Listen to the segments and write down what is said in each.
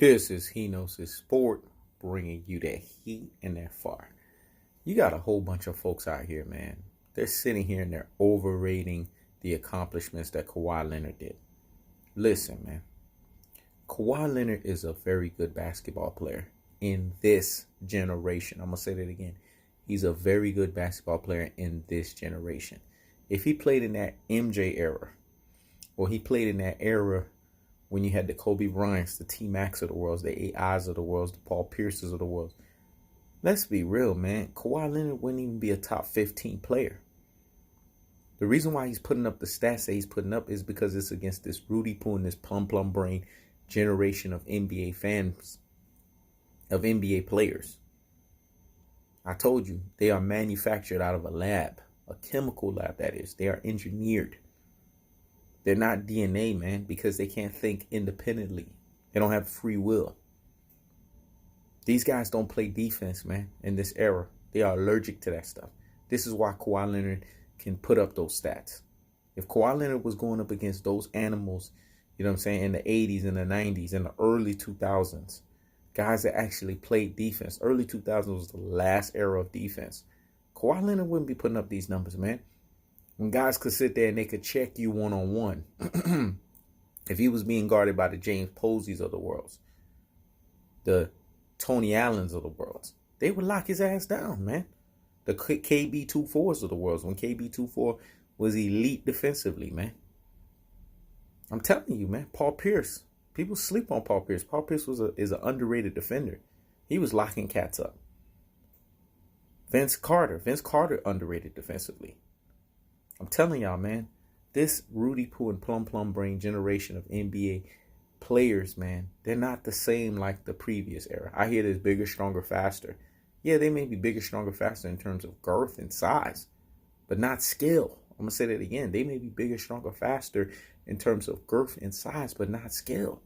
This is He Knows His Sport, bringing you that heat and that fire. You got a whole bunch of folks out here, man. They're sitting here and they're overrating the accomplishments that Kawhi Leonard did. Listen, man. Kawhi Leonard is a very good basketball player in this generation. I'm going to say that again. He's a very good basketball player in this generation. If he played in that MJ era, or he played in that era when you had the Kobe Bryants, the T-Max of the world, the AIs of the world, the Paul Pierces of the world. Let's be real, man. Kawhi Leonard wouldn't even be a top 15 player. The reason why he's putting up the stats that he's putting up is because it's against this Rudy Poo and this plum brain generation of NBA fans, of NBA players. I told you, they are manufactured out of a lab, a chemical lab that is. They are engineered. They're not DNA, man, because they can't think independently. They don't have free will. These guys don't play defense, man, in this era. They are allergic to that stuff. This is why Kawhi Leonard can put up those stats. If Kawhi Leonard was going up against those animals, you know what I'm saying, in the 80s, in the 90s, in the early 2000s, guys that actually played defense, early 2000s was the last era of defense. Kawhi Leonard wouldn't be putting up these numbers, man. When guys could sit there and they could check you one-on-one. If he was being guarded by the James Posies of the world, the Tony Allens of the world, they would lock his ass down, man. The KB24s of the world, when KB24 was elite defensively, man. I'm telling you, man, Paul Pierce. People sleep on Paul Pierce. Paul Pierce is an underrated defender. He was locking cats up. Vince Carter underrated defensively. I'm telling y'all, man, this Rudy Poo and plum brain generation of NBA players, man, they're not the same like the previous era. I hear there's bigger, stronger, faster. Yeah, they may be bigger, stronger, faster in terms of girth and size, but not skill. I'm going to say that again. They may be bigger, stronger, faster in terms of girth and size, but not skill.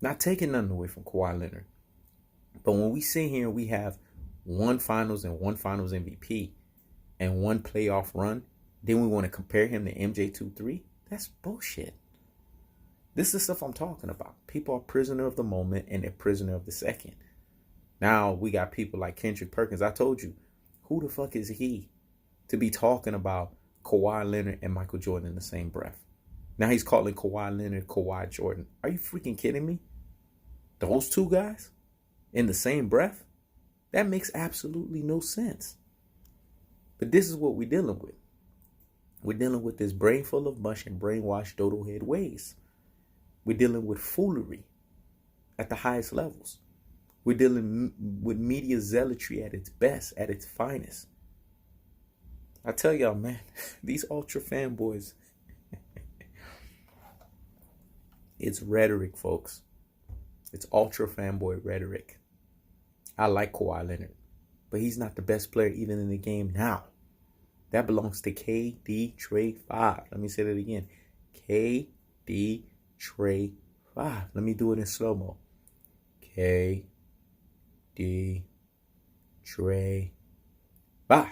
Not taking nothing away from Kawhi Leonard. But when we sit here and we have one finals and one finals MVP and one playoff run, then we want to compare him to MJ23? That's bullshit. This is the stuff I'm talking about. People are prisoner of the moment and they're prisoner of the second. Now we got people like Kendrick Perkins. I told you, who the fuck is he to be talking about Kawhi Leonard and Michael Jordan in the same breath? Now he's calling Kawhi Leonard Kawhi Jordan. Are you freaking kidding me? Those two guys in the same breath? That makes absolutely no sense. But this is what we're dealing with. We're dealing with this brain full of mush and brainwashed dodo head ways. We're dealing with foolery at the highest levels. We're dealing with media zealotry at its best, at its finest. I tell y'all, man, these ultra fanboys, it's rhetoric, folks. It's ultra fanboy rhetoric. I like Kawhi Leonard, but he's not the best player even in the game now. That belongs to KD Trey 5. Let me say that again. KD Trey 5. Let me do it in slow-mo. KD Trey 5.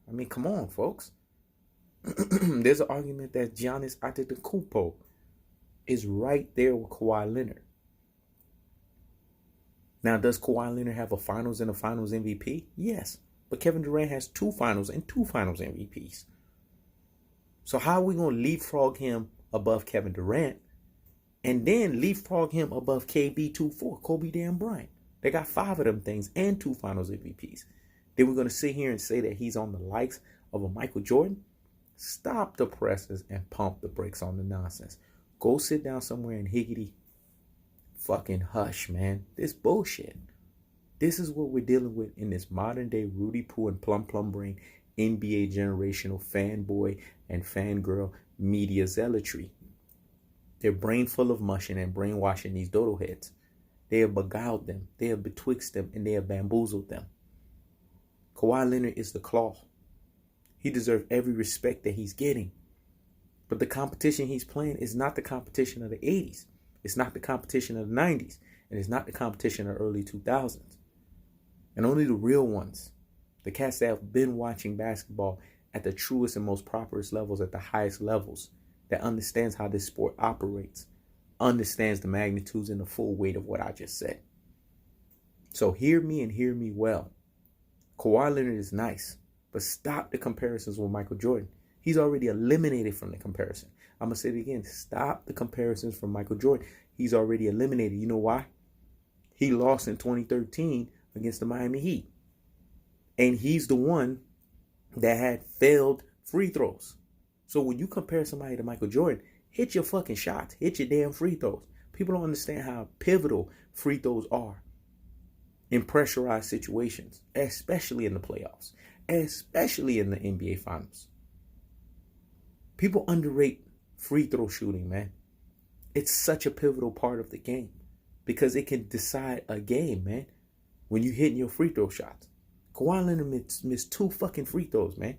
I mean, come on, folks. There's an argument that Giannis Antetokounmpo is right there with Kawhi Leonard. Now, does Kawhi Leonard have a finals and a finals MVP? Yes. But Kevin Durant has 2 finals and 2 finals MVPs. So how are we going to leapfrog him above Kevin Durant and then leapfrog him above KB24, Kobe Dan Bryant? They got 5 of them things and 2 finals MVPs. Then we're going to sit here and say that he's on the likes of a Michael Jordan? Stop the presses and pump the brakes on the nonsense. Go sit down somewhere and higgity fucking hush, man. This bullshit. This is what we're dealing with in this modern day Rudy Poo and plum brain NBA generational fanboy and fangirl media zealotry. They're brain full of mushing and brainwashing these dodo heads. They have beguiled them, they have betwixt them, and they have bamboozled them. Kawhi Leonard is the claw. He deserves every respect that he's getting. But the competition he's playing is not the competition of the 80s. It's not the competition of the 90s. And it's not the competition of the early 2000s. And only the real ones, the cats that have been watching basketball at the truest and most properest levels, at the highest levels, that understands how this sport operates, understands the magnitudes and the full weight of what I just said. So hear me and hear me well. Kawhi Leonard is nice, but stop the comparisons with Michael Jordan. He's already eliminated from the comparison. I'm going to say it again. Stop the comparisons from Michael Jordan. He's already eliminated. You know why? He lost in 2013 against the Miami Heat. And he's the one that had failed free throws. So when you compare somebody to Michael Jordan, hit your fucking shots. Hit your damn free throws. People don't understand how pivotal free throws are in pressurized situations, especially in the playoffs, especially in the NBA Finals. People underrate free throw shooting, man. It's such a pivotal part of the game because it can decide a game, man, when you're hitting your free throw shots. Kawhi Leonard missed 2 fucking free throws, man.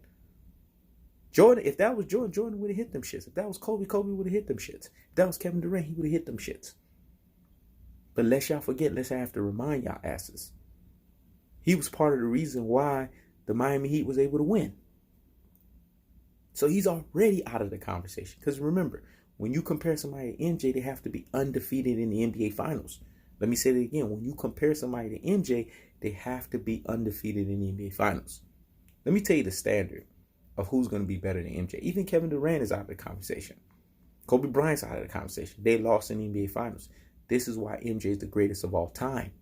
Jordan, if that was Jordan, Jordan would have hit them shits. If that was Kobe, Kobe would have hit them shits. If that was Kevin Durant, he would have hit them shits. But lest y'all forget, let's have to remind y'all asses. He was part of the reason why the Miami Heat was able to win. So he's already out of the conversation. Because remember, when you compare somebody to MJ, they have to be undefeated in the NBA Finals. Let me say that again. When you compare somebody to MJ, they have to be undefeated in the NBA Finals. Let me tell you the standard of who's going to be better than MJ. Even Kevin Durant is out of the conversation. Kobe Bryant's out of the conversation. They lost in the NBA Finals. This is why MJ is the greatest of all time.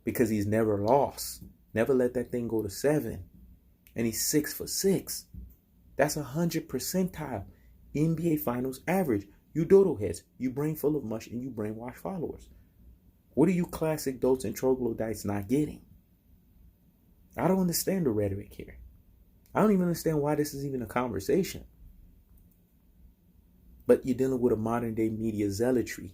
Because he's never lost. Never let that thing go to 7. And he's 6 for 6. That's 100 percentile NBA Finals average. You dodo heads. You brain full of mush and you brainwash followers. What are you classic dolts and troglodytes not getting? I don't understand the rhetoric here. I don't even understand why this is even a conversation. But you're dealing with a modern day media zealotry.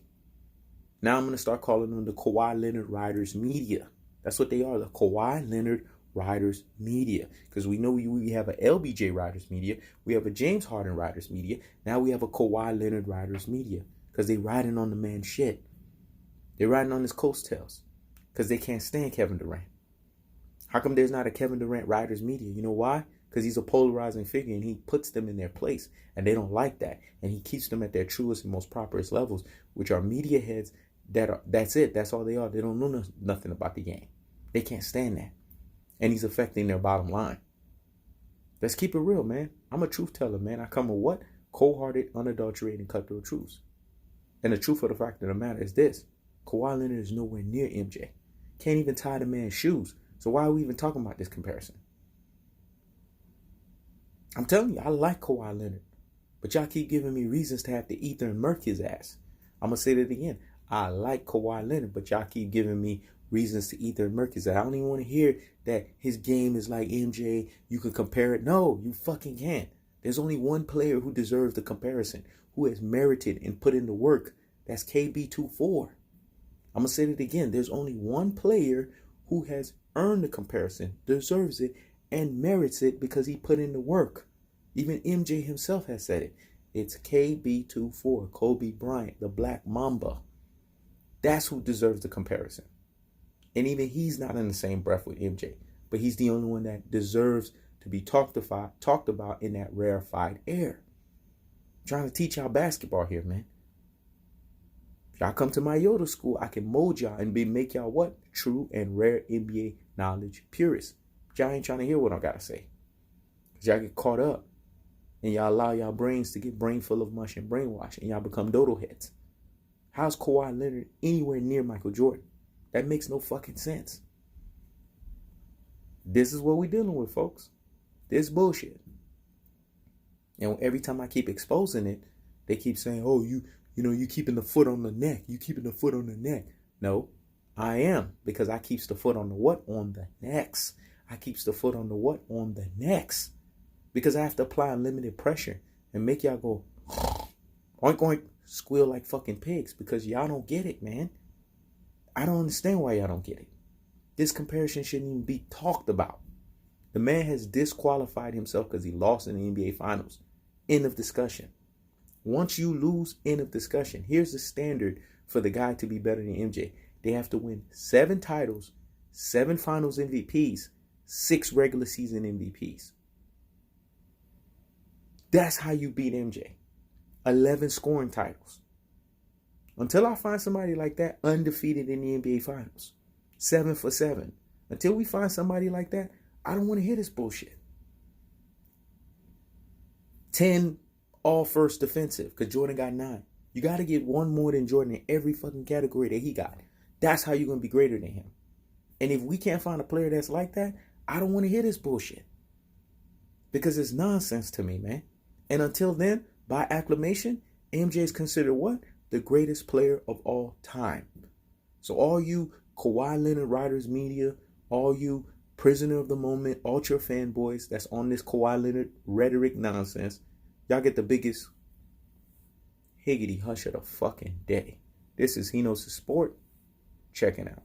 Now I'm going to start calling them the Kawhi Leonard Riders Media. That's what they are, the Kawhi Leonard Riders Media. Because we know we have a LBJ Riders Media. We have a James Harden Riders Media. Now we have a Kawhi Leonard Riders Media. Because they riding on the man's shit. They're riding on his coattails. Because they can't stand Kevin Durant. How come there's not a Kevin Durant Riders Media? You know why? Because he's a polarizing figure and he puts them in their place. And they don't like that. And he keeps them at their truest and most properest levels, which are media heads that's it. That's all they are. They don't know nothing about the game. They can't stand that. And he's affecting their bottom line. Let's keep it real, man. I'm a truth teller, man. I come with what? Cold-hearted, unadulterated, and cutthroat truths. And the truth of the fact of the matter is this. Kawhi Leonard is nowhere near MJ. Can't even tie the man's shoes. So why are we even talking about this comparison? I'm telling you, I like Kawhi Leonard. But y'all keep giving me reasons to have to ether and murk his ass. I'm going to say that again. I like Kawhi Leonard, but y'all keep giving me reasons to ether and murk his ass. I don't even want to hear that his game is like MJ. You can compare it. No, you fucking can't. There's only one player who deserves the comparison, who has merited and put in the work. That's KB24. I'm going to say it again. There's only one player who has earned the comparison, deserves it, and merits it because he put in the work. Even MJ himself has said it. It's KB24, Kobe Bryant, the Black Mamba. That's who deserves the comparison. And even he's not in the same breath with MJ. But he's the only one that deserves to be talked about in that rarefied air. I'm trying to teach y'all basketball here, man. If y'all come to my Yoda school, I can mold y'all and make y'all what? True and rare NBA knowledge purists. But y'all ain't trying to hear what I got to say. Because y'all get caught up. And y'all allow y'all brains to get brain full of mush and brainwash. And y'all become dodo heads. How's Kawhi Leonard anywhere near Michael Jordan? That makes no fucking sense. This is what we're dealing with, folks. This bullshit. And every time I keep exposing it, they keep saying, oh, you keeping the foot on the neck. You keeping the foot on the neck. No, I am. Because I keeps the foot on the what? On the necks. I keeps the foot on the what? On the necks. Because I have to apply unlimited pressure and make y'all go, oink, oink, squeal like fucking pigs because y'all don't get it, man. I don't understand why y'all don't get it. This comparison shouldn't even be talked about. The man has disqualified himself because he lost in the NBA Finals. End of discussion. Once you lose, end of discussion. Here's the standard for the guy to be better than MJ. They have to win 7 titles, 7 Finals MVPs, 6 regular season MVPs. That's how you beat MJ. 11 scoring titles. Until I find somebody like that, undefeated in the NBA Finals, 7 for 7. Until we find somebody like that, I don't want to hear this bullshit. 10 all first defensive, because Jordan got 9. You got to get one more than Jordan in every fucking category that he got. That's how you're going to be greater than him. And if we can't find a player that's like that, I don't want to hear this bullshit. Because it's nonsense to me, man. And until then, by acclamation, MJ is considered what? The greatest player of all time. So all you Kawhi Leonard writers, media, all you prisoner of the moment, ultra fanboys that's on this Kawhi Leonard rhetoric nonsense, y'all get the biggest higgity hush of the fucking day. This is He Knows the Sport. Checking out.